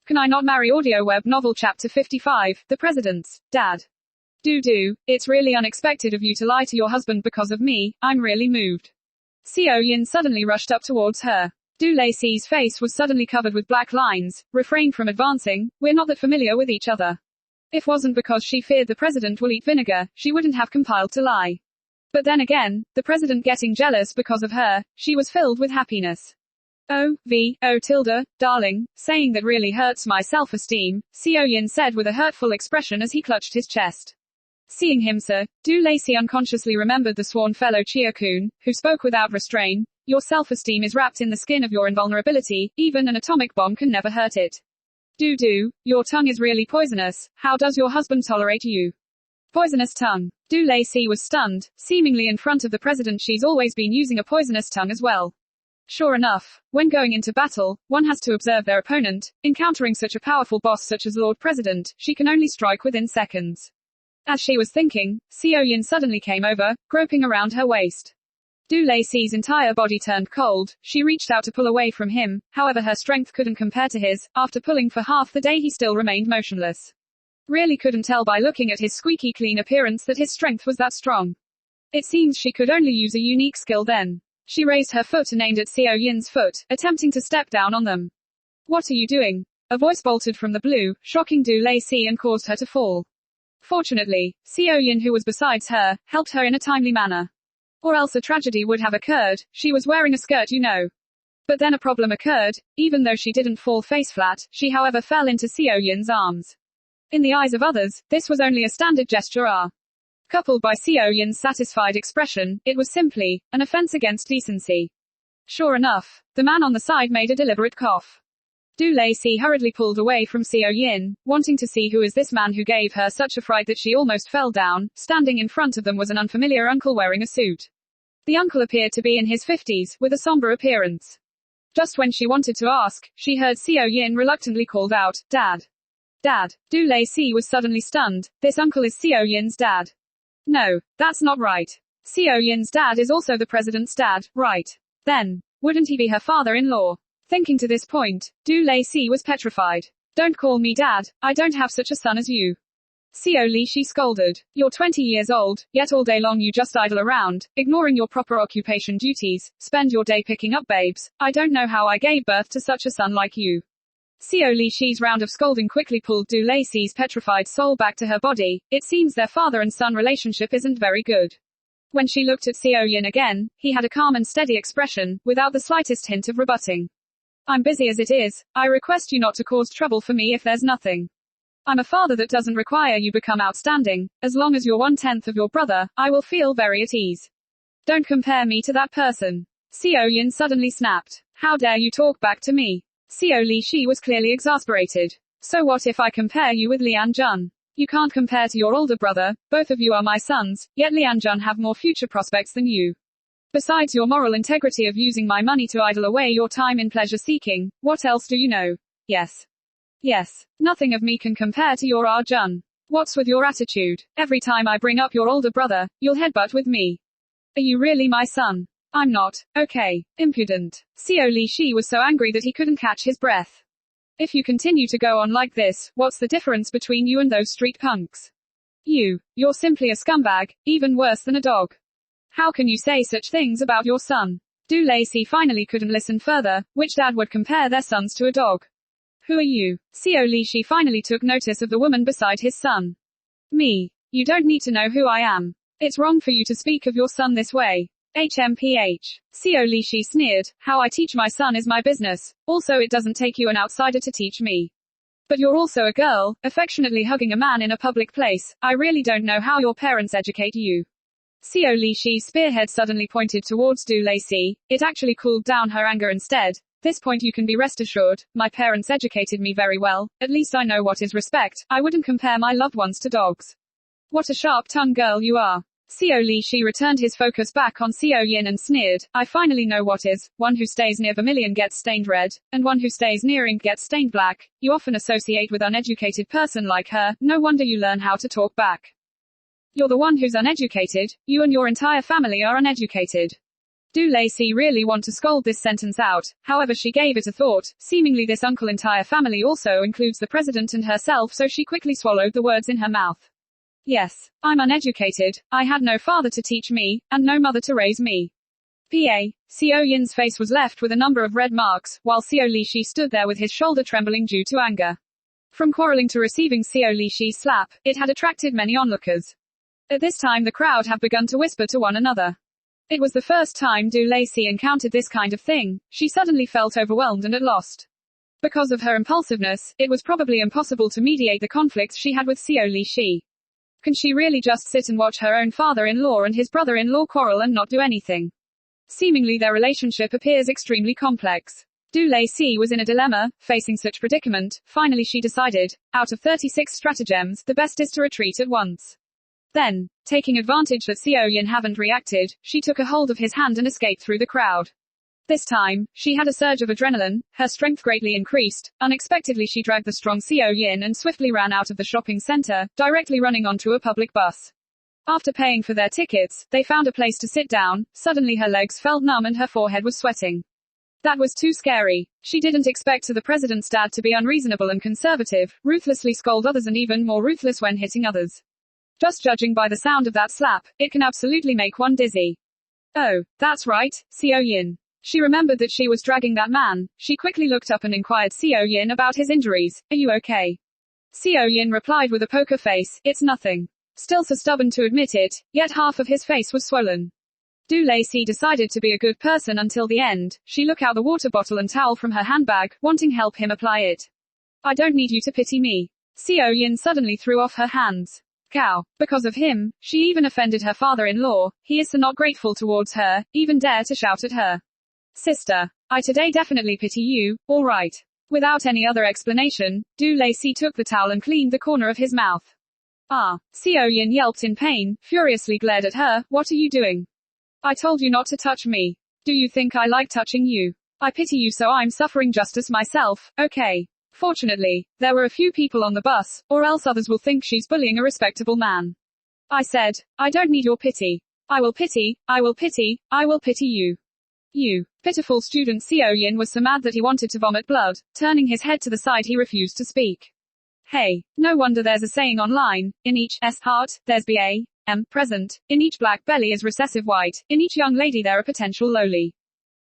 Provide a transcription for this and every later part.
Can I not marry? Audio web novel chapter 55, The President's Dad. It's really unexpected of you to lie to your husband because of me. I'm really moved. Seo Yin suddenly rushed up towards her. Du Lacey's face was suddenly covered with black lines. Refrain from advancing. We're not that familiar with each other. If wasn't because she feared the president will eat vinegar, she wouldn't have compiled to lie. But then again, the president getting jealous because of her, she was filled with happiness. Oh, Tilda, darling, saying that really hurts my self-esteem, Seo Yin said with a hurtful expression as he clutched his chest. Seeing him, sir, Du Lacey unconsciously remembered the sworn fellow Chia Kun, who spoke without restraint. Your self-esteem is wrapped in the skin of your invulnerability, even an atomic bomb can never hurt it. Your tongue is really poisonous. How does your husband tolerate you? Poisonous tongue. Du Lacey was stunned, seemingly in front of the president. She's always been using a poisonous tongue as well. Sure enough, when going into battle, one has to observe their opponent. Encountering such a powerful boss such as Lord President, she can only strike within seconds. As she was thinking, Seo Yin suddenly came over, groping around her waist. Du Lacey's entire body turned cold. She reached out to pull away from him, however her strength couldn't compare to his. After pulling for half the day he still remained motionless. Really couldn't tell by looking at his squeaky clean appearance that his strength was that strong. It seems she could only use a unique skill then. She raised her foot and aimed at Seo Yin's foot, attempting to step down on them. What are you doing? A voice bolted from the blue, shocking Du Lacey and caused her to fall. Fortunately, Seo Yin, who was besides her, helped her in a timely manner. Or else a tragedy would have occurred. She was wearing a skirt, you know. But then a problem occurred. Even though she didn't fall face flat, she however fell into Seo Yin's arms. In the eyes of others, this was only a standard gesture. Coupled by Seo Yin's satisfied expression, it was simply an offense against decency. Sure enough, the man on the side made a deliberate cough. Du Lacey hurriedly pulled away from Seo Yin, wanting to see who is this man who gave her such a fright that she almost fell down. Standing in front of them was an unfamiliar uncle wearing a suit. The uncle appeared to be in his 50s, with a somber appearance. Just when she wanted to ask, she heard Seo Yin reluctantly called out, Dad. Dad. Du Lacey was suddenly stunned. This uncle is Seo Yin's dad. No, that's not right. Seo Yin's dad is also the president's dad, right? Then, wouldn't he be her father-in-law? Thinking to this point, Du Lacey was petrified. Don't call me dad, I don't have such a son as you. Seo Li, she scolded. You're 20 years old, yet all day long you just idle around, ignoring your proper occupation duties, spend your day picking up babes. I don't know how I gave birth to such a son like you. Seo Li Shi's round of scolding quickly pulled Du Lacey's petrified soul back to her body. It seems their father and son relationship isn't very good. When she looked at Seo Yin again, he had a calm and steady expression, without the slightest hint of rebutting. I'm busy as it is. I request you not to cause trouble for me if there's nothing. I'm a father that doesn't require you become outstanding. As long as you're 1/10 of your brother, I will feel very at ease. Don't compare me to that person. Seo Yin suddenly snapped. How dare you talk back to me? Seo Li Shi was clearly exasperated. So what if I compare you with Lian Jun? You can't compare to your older brother. Both of you are my sons, yet Lian Jun have more future prospects than you. Besides your moral integrity of using my money to idle away your time in pleasure seeking, what else do you know? Yes. Nothing of me can compare to your Ah Jun. What's with your attitude? Every time I bring up your older brother, you'll headbutt with me. Are you really my son? I'm not. Okay. Impudent. Seo Li Shi was so angry that he couldn't catch his breath. If you continue to go on like this, what's the difference between you and those street punks? You're simply a scumbag, even worse than a dog. How can you say such things about your son? Du Lacey finally couldn't listen further. Which dad would compare their sons to a dog? Who are you? Seo Li Shi finally took notice of the woman beside his son. Me. You don't need to know who I am. It's wrong for you to speak of your son this way. HMPH. Seo Li Shi sneered. How I teach my son is my business. Also, it doesn't take you an outsider to teach me. But you're also a girl, affectionately hugging a man in a public place. I really don't know how your parents educate you. Seo Li Shi's spearhead suddenly pointed towards Du Lacey. It actually cooled down her anger instead. This point you can be rest assured, my parents educated me very well. At least I know what is respect. I wouldn't compare my loved ones to dogs. What a sharp-tongued girl you are. Seo Li Shi returned his focus back on Seo Yin and sneered. I finally know what is. One who stays near vermilion gets stained red, and one who stays near ink gets stained black. You often associate with uneducated person like her. No wonder you learn how to talk back. You're the one who's uneducated. You and your entire family are uneducated. Do Lacey really want to scold this sentence out? However, she gave it a thought. Seemingly this entire family also includes the president and herself, so she quickly swallowed the words in her mouth. Yes, I'm uneducated, I had no father to teach me, and no mother to raise me. Pa. Seo Yin's face was left with a number of red marks, while Seo Lishi stood there with his shoulder trembling due to anger. From quarreling to receiving Seo Lishi's slap, it had attracted many onlookers. At this time the crowd have begun to whisper to one another. It was the first time Du Lacey encountered this kind of thing. She suddenly felt overwhelmed and at lost. Because of her impulsiveness, it was probably impossible to mediate the conflicts she had with Seo Lishi. Can she really just sit and watch her own father-in-law and his brother-in-law quarrel and not do anything? Seemingly their relationship appears extremely complex. Du Lacey was in a dilemma, facing such predicament. Finally she decided, out of 36 stratagems, the best is to retreat at once. Then, taking advantage that Seo Yin hadn't reacted, she took a hold of his hand and escaped through the crowd. This time, she had a surge of adrenaline, her strength greatly increased. Unexpectedly she dragged the strong Seo Yin and swiftly ran out of the shopping center, directly running onto a public bus. After paying for their tickets, they found a place to sit down. Suddenly her legs felt numb and her forehead was sweating. That was too scary. She didn't expect the president's dad to be unreasonable and conservative, ruthlessly scold others and even more ruthless when hitting others. Just judging by the sound of that slap, it can absolutely make one dizzy. Oh, that's right, Seo Yin. She remembered that she was dragging that man. She quickly looked up and inquired Seo Yin about his injuries. Are you okay? Seo Yin replied with a poker face, it's nothing. Still so stubborn to admit it, yet half of his face was swollen. Du Lacey decided to be a good person until the end. She took out the water bottle and towel from her handbag, wanting help him apply it. I don't need you to pity me. Seo Yin suddenly threw off her hands. Cow. Because of him, she even offended her father-in-law. He is so not grateful towards her, even dare to shout at her. Sister, I today definitely pity you, alright. Without any other explanation, Du Lacey took the towel and cleaned the corner of his mouth. Ah. Seo Yin yelped in pain, furiously glared at her. What are you doing? I told you not to touch me. Do you think I like touching you? I pity you, so I'm suffering justice myself, okay. Fortunately, there were a few people on the bus, or else others will think she's bullying a respectable man. I said, I don't need your pity. I will pity you. You. Pitiful student. Seo Yin was so mad that he wanted to vomit blood. Turning his head to the side he refused to speak. Hey, no wonder there's a saying online, in each heart, there's present, in each black belly is recessive white, in each young lady there are potential lowly.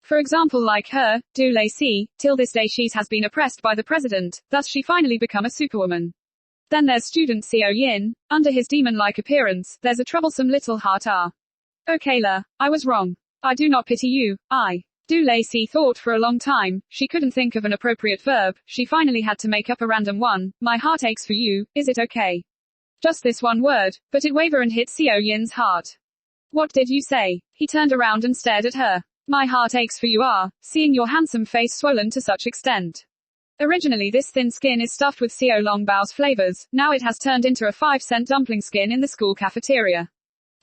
For example, like her, Du Lacey, till this day she has been oppressed by the president, thus she finally become a superwoman. Then there's student Seo Yin, under his demon-like appearance, there's a troublesome little heart. Okay la, I was wrong. I do not pity you, Du Lacey thought for a long time. She couldn't think of an appropriate verb. She finally had to make up a random one. My heart aches for you, is it okay? Just this one word, but it wavered and hit Seo Yin's heart. What did you say? He turned around and stared at her. My heart aches for you, seeing your handsome face swollen to such extent. Originally this thin skin is stuffed with Seo Longbao's flavors, now it has turned into a 5-cent dumpling skin in the school cafeteria.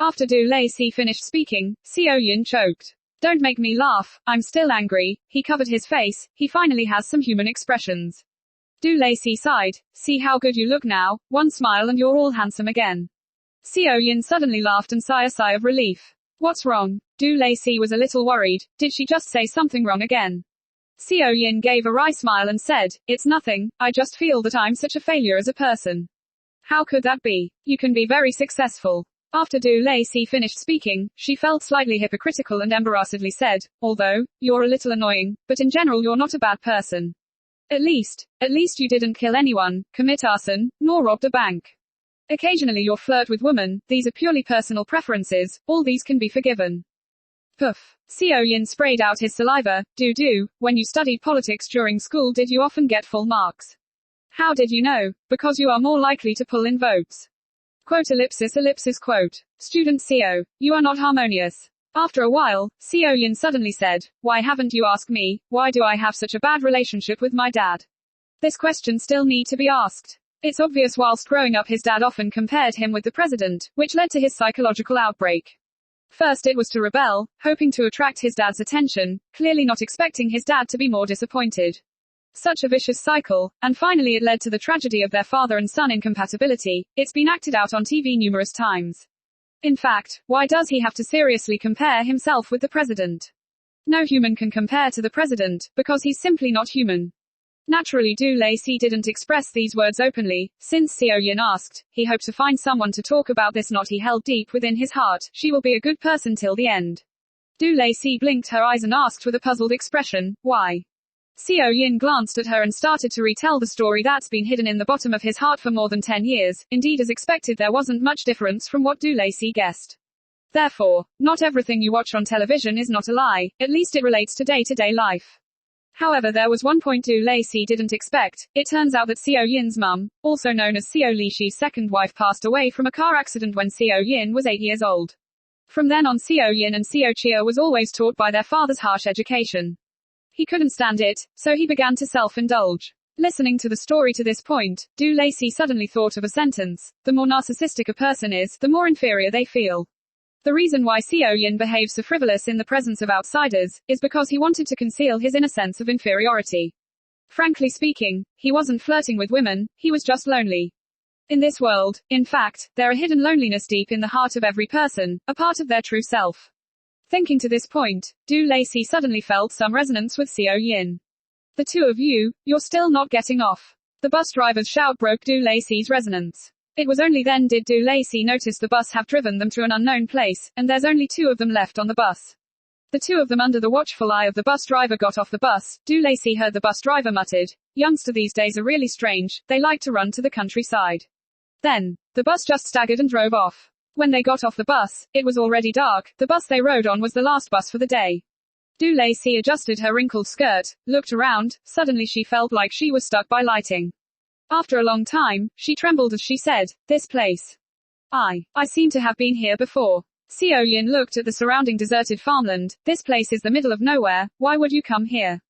After Du Lacey finished speaking, Seo Yin choked. Don't make me laugh, I'm still angry. He covered his face, he finally has some human expressions. Du Lacey sighed, see how good you look now, one smile and you're all handsome again. Seo Yin suddenly laughed and sighed a sigh of relief. What's wrong? Du Lacey was a little worried, did she just say something wrong again? Seo Yin gave a wry smile and said, it's nothing, I just feel that I'm such a failure as a person. How could that be? You can be very successful. After Du Lacey finished speaking, she felt slightly hypocritical and embarrassedly said, although, you're a little annoying, but in general you're not a bad person. At least you didn't kill anyone, commit arson, nor robbed a bank. Occasionally you'll flirt with women, these are purely personal preferences, all these can be forgiven. Puff. Seo Yin sprayed out his saliva. When you studied politics during school did you often get full marks? How did you know? Because you are more likely to pull in votes. Quote ellipsis quote. Student Seo, you are not harmonious. After a while, Seo Yin suddenly said, why haven't you asked me, why do I have such a bad relationship with my dad? This question still need to be asked. It's obvious whilst growing up his dad often compared him with the president, which led to his psychological outbreak. First it was to rebel, hoping to attract his dad's attention, clearly not expecting his dad to be more disappointed. Such a vicious cycle, and finally it led to the tragedy of their father and son incompatibility. It's been acted out on TV numerous times. In fact, why does he have to seriously compare himself with the president? No human can compare to the president, because he's simply not human. Naturally, Du Lacey didn't express these words openly. Since Seo Yin asked, he hoped to find someone to talk about this knot he held deep within his heart. She will be a good person till the end. Du Lacey blinked her eyes and asked with a puzzled expression, why? Seo Yin glanced at her and started to retell the story that's been hidden in the bottom of his heart for more than 10 years. Indeed, as expected, there wasn't much difference from what Du Lacey guessed. Therefore, not everything you watch on television is not a lie, at least it relates to day-to-day life. However, there was one point Du Lacey didn't expect. It turns out that Seo Yin's mum, also known as Seo Lishi's second wife, passed away from a car accident when Seo Yin was 8 years old. From then on, Seo Yin and Seo Chia was always taught by their father's harsh education. He couldn't stand it, so he began to self-indulge. Listening to the story to this point, Du Lacey suddenly thought of a sentence: the more narcissistic a person is, the more inferior they feel. The reason why Seo Yin behaves so frivolous in the presence of outsiders, is because he wanted to conceal his inner sense of inferiority. Frankly speaking, he wasn't flirting with women, he was just lonely. In this world, in fact, there are hidden loneliness deep in the heart of every person, a part of their true self. Thinking to this point, Du Lacey suddenly felt some resonance with Seo Yin. The two of you, you're still not getting off. The bus driver's shout broke Du Lacey's resonance. It was only then did Du Lacey notice the bus have driven them to an unknown place, and there's only 2 of them left on the bus. The 2 of them under the watchful eye of the bus driver got off the bus. Du Lacey heard the bus driver muttered, "Youngsters these days are really strange, they like to run to the countryside." Then, the bus just staggered and drove off. When they got off the bus, it was already dark. The bus they rode on was the last bus for the day. Du Lacey adjusted her wrinkled skirt, looked around, suddenly she felt like she was stuck by lighting. After a long time, she trembled as she said, "This place. I seem to have been here before." Seo Yin looked at the surrounding deserted farmland. "This place is the middle of nowhere, why would you come here?"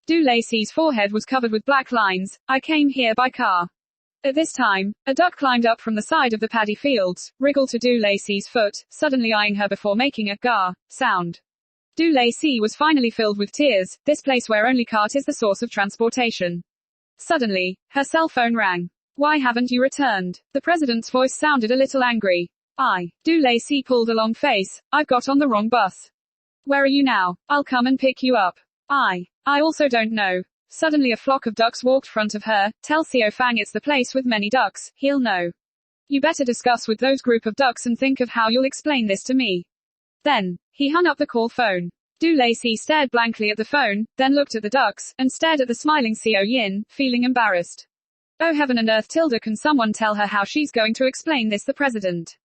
Du Lacey's forehead was covered with black lines. "I came here by car." At this time, a duck climbed up from the side of the paddy fields, wriggled to Du Lacey's foot, suddenly eyeing her before making a "gar" sound. Du Lacey was finally filled with tears. This place where only cart is the source of transportation. Suddenly, her cell phone rang. "Why haven't you returned?" The president's voice sounded a little angry. Du Lacey pulled a long face. "I've got on the wrong bus." "Where are you now? I'll come and pick you up." I also don't know." Suddenly a flock of ducks walked front of her. "Tell Seo Fang it's the place with many ducks, he'll know. You better discuss with those group of ducks and think of how you'll explain this to me." Then, he hung up the call phone. Du Lacey stared blankly at the phone, then looked at the ducks, and stared at the smiling Seo Yin, feeling embarrassed. Oh heaven and earth, Tilda, can someone tell her how she's going to explain this the president?